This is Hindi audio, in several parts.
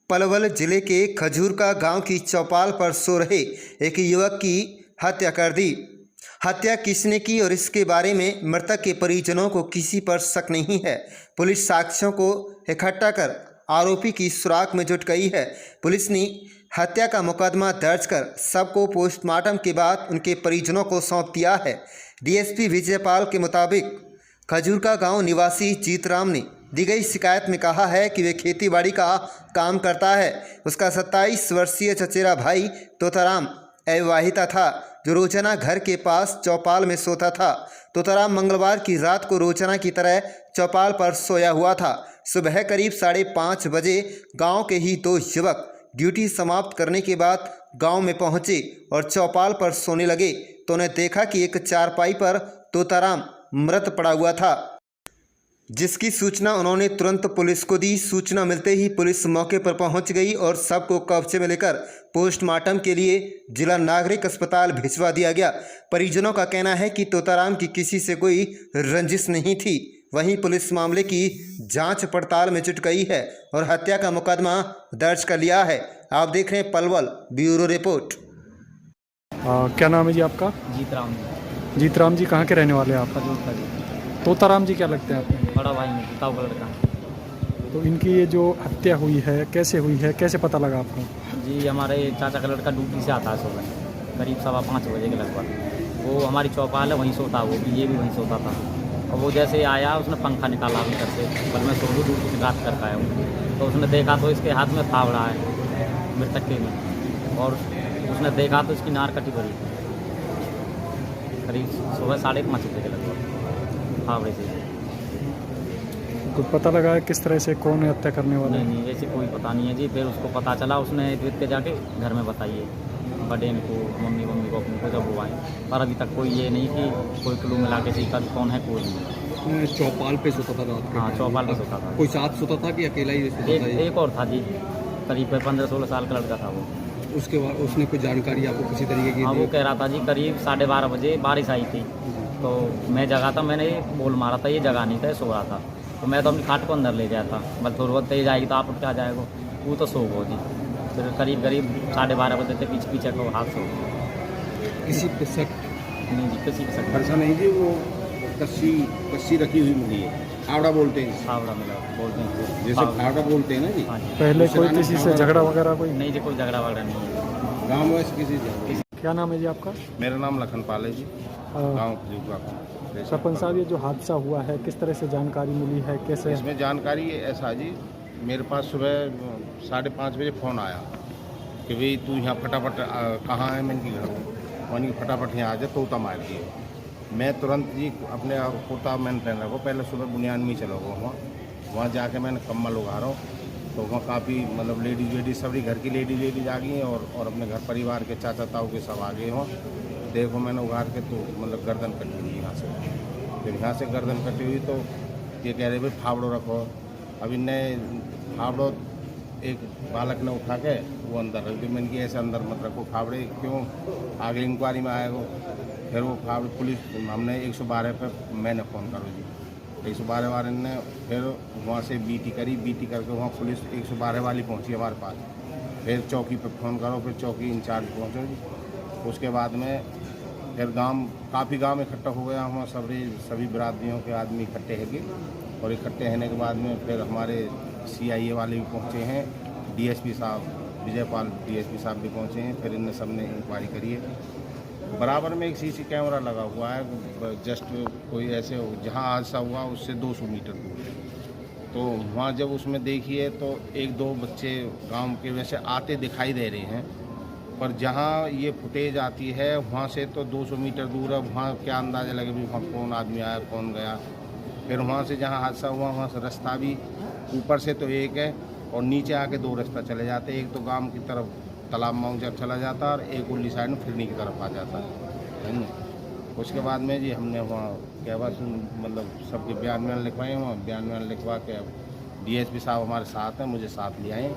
पलवल जिले के खजूरका गांव की चौपाल पर सो रहे एक युवक की हत्या कर दी। हत्या किसने की और इसके बारे में मृतक के परिजनों को किसी पर शक नहीं है। पुलिस साक्ष्यों को इकट्ठा कर आरोपी की सुराग में जुट गई है। पुलिस ने हत्या का मुकदमा दर्ज कर शव को पोस्टमार्टम के बाद उनके परिजनों को सौंप दिया है। डीएसपी विजयपाल के मुताबिक खजूरका गांव निवासी जीतराम ने दी गई शिकायत में कहा है कि वे खेतीबाड़ी का काम करता है। उसका 27 वर्षीय चचेरा भाई तोताराम अविवाहिता था, जो रोजाना घर के पास चौपाल में सोता था। तोताराम मंगलवार की रात को रोजाना की तरह चौपाल पर सोया हुआ था। सुबह करीब 5:30 बजे गांव के ही दो युवक ड्यूटी समाप्त करने के बाद गांव में पहुंचे और चौपाल पर सोने लगे तो उन्हें देखा कि एक चारपाई पर तोताराम मृत पड़ा हुआ था, जिसकी सूचना उन्होंने तुरंत पुलिस को दी। सूचना मिलते ही पुलिस मौके पर पहुंच गई और शव को कब्जे में लेकर पोस्टमार्टम के लिए जिला नागरिक अस्पताल भिजवा दिया गया। परिजनों का कहना है कि तोताराम की किसी से कोई रंजिश नहीं थी। वहीं पुलिस मामले की जांच पड़ताल में जुट गई है और हत्या का मुकदमा दर्ज कर लिया है। आप देख रहे हैं पलवल ब्यूरो रिपोर्ट। क्या नाम है जी आपका? जीतराम। जीतराम जी कहाँ के रहने वाले हैं आप? खजूर का जी। तोताराम जी क्या लगते हैं आपको? बड़ा भाई में पिताऊ का लड़का। तो इनकी ये जो हत्या हुई है कैसे हुई है, कैसे पता लगा आपको? जी हमारे चाचा का लड़का ड्यूटी से आता है सुबह करीब 5:15 बजे के लगभग। वो हमारी चौपाल है वहीं सोता, वो भी ये भी वहीं सोता था। और वो जैसे आया उसने पंखा निकाला भीतर से, पर मैं सो ड्यूटी से रात करके आया हूँ। तो उसने देखा तो इसके हाथ में फावड़ा है मृतक के में, और उसने देखा तो इसकी नार कटी पड़ी करीब सुबह 5:30 बजे के लगभग फावड़े से। कुछ पता लगा है किस तरह से, कौन है हत्या करने वाला? नहीं ऐसे कोई पता नहीं है जी। फिर उसको पता चला, उसने देख के जाके घर में बताइए बड़े को, मम्मी को, अपने को जब वो आए। पर अभी तक कोई ये नहीं कि कोई क्लू मिला के सीखा कि कौन है, कोई नहीं। चौपाल पे सोता था रात को? हाँ चौपाल पे सोता था। कोई साथ सोता था कि अकेला ही सोता था? एक और था जी, करीब 15-16 साल का लड़का था वो। उसके बाद उसने कोई जानकारी आपको किसी तरीके की? हाँ वो कह रहा था जी करीब 12:30 बजे बारिश आई थी, तो मैं जगा था, मैंने बोल मारा था ये जगा नहीं था, सो रहा था। तो मैं तो अपनी खाट को अंदर ले गया था, बस थोड़ी बहुत तेज आएगी तो आप उठ के आ जाएगा। वो तो सो गो जी। फिर करीब 12:30 बजे तक पीछे को हाथ सो किसी पे शक नहीं जी, किसी के ऐसा नहीं जी। वो कस्सी रखी हुई मिली है, फावड़ा बोलते हैं, फावड़ा मिला बोलते हैं, जैसे फावड़ा बोलते हैं ना जी। हाँ जी। पहले कोई किसी से झगड़ा वगैरह कोई? नहीं जी, कोई झगड़ा वगड़ा नहीं है गाँव में किसी से? क्या नाम है जी आपका? मेरा नाम लखनपाल है जी, गाँव खजूरका। सरपंच साहब, ये जो हादसा हुआ है किस तरह से जानकारी मिली है, कैसे? इसमें जानकारी ऐसा जी, मेरे पास सुबह 5:30 बजे फ़ोन आया कि भाई तू यहाँ फटाफट कहाँ है? मैंने कि घर हूँ। मैंने कि फटाफट यहाँ आ जा, तोता मार दिए। मैं तुरंत जी अपने कुर्ता मैंने पहन रखा, पहले सुबह बुनियाद में ही चला गया वहाँ जाके मैंने कम्बल उगा रहा हूँ। तो वहाँ काफ़ी मतलब लेडीज सभी घर की लेडीज आ गई हैं और अपने घर परिवार के चाचा ताऊ के सब आ गए हों। देखो मैंने उगार के तो मतलब गर्दन कटी हुई यहाँ से। फिर यहाँ से गर्दन कटी हुई तो ये कह रहे भाई फावड़ो रखो। अभी नए फावड़ो एक बालक ने उठा के वो अंदर रख दी। मैंने कि ऐसे अंदर मत रखो फावड़े, क्यों? आगे इंक्वायरी में आएगा। फिर वो फावड़े पुलिस हमने 112 पे मैंने फ़ोन करो जी, 112 वाले ने फिर वहाँ से बीटी करी। बीटी करके वहाँ पुलिस 112 वाली पहुँची हमारे पास। फिर चौकी पे फ़ोन करो, फिर चौकी इंचार्ज पहुँचो जी। उसके बाद में फिर काफ़ी गांव इकट्ठा हो गया। वहाँ सभी बिरादरियों के आदमी इकट्ठे हैं और इकट्ठे होने के बाद में फिर हमारे CIA वाले भी पहुँचे हैं, DSP साहब विजयपाल DSP साहब भी पहुँचे हैं। फिर इन सब ने इंक्वायरी करी है। बराबर में एक CC कैमरा लगा हुआ है, जस्ट कोई ऐसे जहाँ हादसा हुआ उससे 200 मीटर दूर। तो वहाँ जब उसमें देखिए तो 1-2 बच्चे गांव के वैसे आते दिखाई दे रहे हैं, पर जहाँ ये फुटेज आती है वहाँ से तो 200 मीटर दूर है। वहाँ क्या अंदाज़ा लगे भी वहाँ कौन आदमी आया, कौन गया। फिर वहाँ से जहाँ हादसा हुआ वहाँ से रास्ता भी ऊपर से तो एक है और नीचे आके 2 रास्ता चले जाते। एक तो गांव की तरफ तालाब माउंजर चला जाता और एक उल्ली साइड में फिरनी की तरफ आ जाता है ना। उसके बाद में जी हमने वहाँ क्या बस मतलब सबके बयान लिखवाए। वहाँ बयान लिखवा के DSP साहब हमारे साथ हैं, मुझे साथ ले आए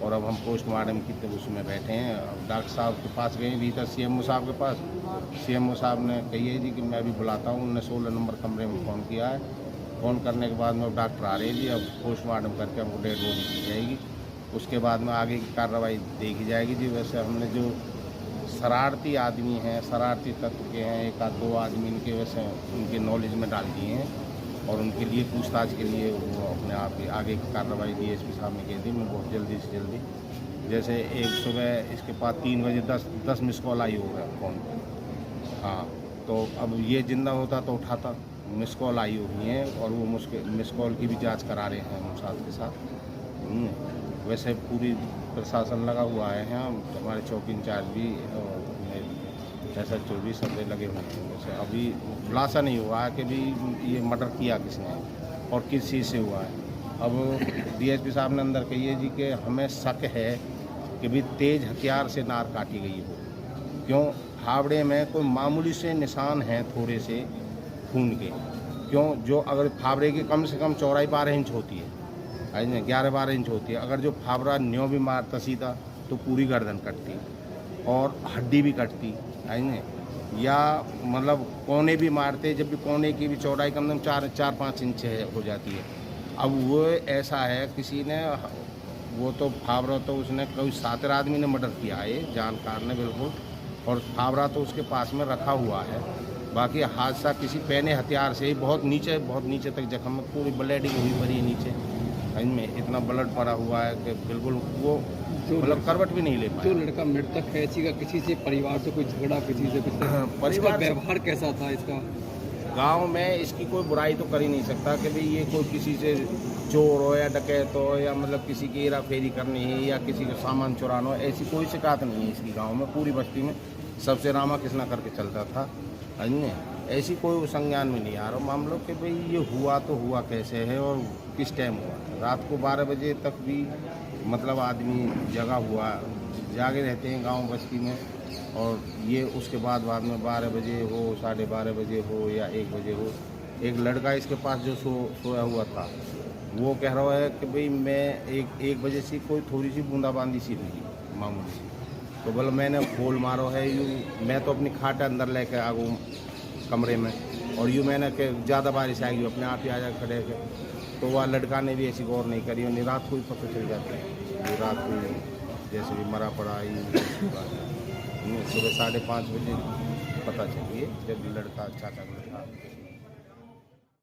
और अब हम पोस्टमार्टम की तब उसमें बैठे हैं। अब डॉक्टर साहब के पास गए भीतर, CMO साहब के पास। CMO साहब ने कही है जी कि मैं अभी बुलाता हूँ। उन्होंने 16 नंबर कमरे में फ़ोन किया है। फ़ोन करने के बाद में डॉक्टर आ रहे हैं जी। अब पोस्टमार्टम करके हमको डेड बॉडी दी जाएगी उसके बाद में आगे की कार्रवाई देखी जाएगी जी। वैसे हमने जो शरारती आदमी हैं, शरारती तत्व के हैं, एक आध दो आदमी इनके वैसे उनके नॉलेज में डाल दिए हैं और उनके लिए पूछताछ के लिए वो अपने आप ही आगे की कार्रवाई DSP साहब ने कह दी। मैं बहुत जल्दी से जल्दी, जैसे एक सुबह इसके पास 3 बजे 10 मिस कॉल आई होगा फ़ोन पर। हाँ, तो अब ये जिंदा होता तो उठाता। मिस कॉल आई हुई हैं और वो मिस कॉल की भी जांच करा रहे हैं हम साथ के साथ। वैसे पूरी प्रशासन लगा हुआ है यहाँ, हमारे चौकी इंचार्ज भी और SHO भी सब लगे हुए हैं। वैसे अभी खुलासा नहीं हुआ है कि भी ये मर्डर किया किसने और किस चीज़ से हुआ है। अब DSP साहब ने अंदर कहिए जी कि हमें शक है कि भी तेज़ हथियार से नार काटी गई हो। क्यों? फावड़े में कोई मामूली से निशान हैं थोड़े से खून के। क्यों? जो अगर फावड़े की कम से कम चौड़ाई 12 इंच होती है, 11-12 इंच होती है। अगर जो फावड़ा न्यों भी मारता सीधा तो पूरी गर्दन कटती और हड्डी भी कटती है, या मतलब कोने भी मारते, जब भी कोने की भी चौड़ाई कम से कम 4-5 इंच हो जाती है। अब वो ऐसा है किसी ने, वो तो फावड़ा तो उसने कोई सातिर आदमी ने मर्डर किया है जानकार ने बिल्कुल, और फावड़ा तो उसके पास में रखा हुआ है। बाकी हादसा किसी पैने हथियार से ही बहुत नीचे तक जख्म, पूरी ब्लीडिंग हुई पड़ी है नीचे, इनमें इतना ब्लड पड़ा हुआ है कि बिल्कुल वो मतलब करवट भी नहीं ले पाया। जो लड़का मृतक है, इसी का किसी से परिवार से कोई झगड़ा, किसी से कुछ परिवार व्यवहार कैसा था इसका? गांव में इसकी कोई बुराई तो कर ही नहीं सकता कि भाई ये कोई किसी से चोर हो या डकैत हो या मतलब किसी की हेरा फेरी करनी है या किसी का सामान चुराना हो, ऐसी कोई शिकायत नहीं है इसकी गांव में। पूरी बस्ती में सबसे रामा कृष्णा करके चलता था, ऐसी कोई संज्ञान में नहीं आ रहा मामलों कि भाई ये हुआ तो हुआ कैसे है और किस टाइम हुआ। रात को 12 बजे तक भी मतलब आदमी जागे रहते हैं गांव बस्ती में, और ये उसके बाद में 12 बजे हो, 12:30 बजे हो या 1 बजे हो, एक लड़का इसके पास जो सोया हुआ था वो कह रहा है कि भाई मैं 1 बजे से कोई थोड़ी सी बूंदाबांदी सी हुई मामूली सी, तो बोला मैंने खोल मारो है यूँ, मैं तो अपनी खाट अंदर लेके आ गऊँ कमरे में, और यूँ मैंने कि ज़्यादा बारिश आएगी अपने आप ही आ जाए खड़े के। तो वह लड़का ने भी ऐसी गौर नहीं करी, और रात को ही पता चल जाता है। ये रात को जैसे भी मरा पड़ा सुबह 5:30 बजे पता चलिए जब लड़का चाचा का लड़का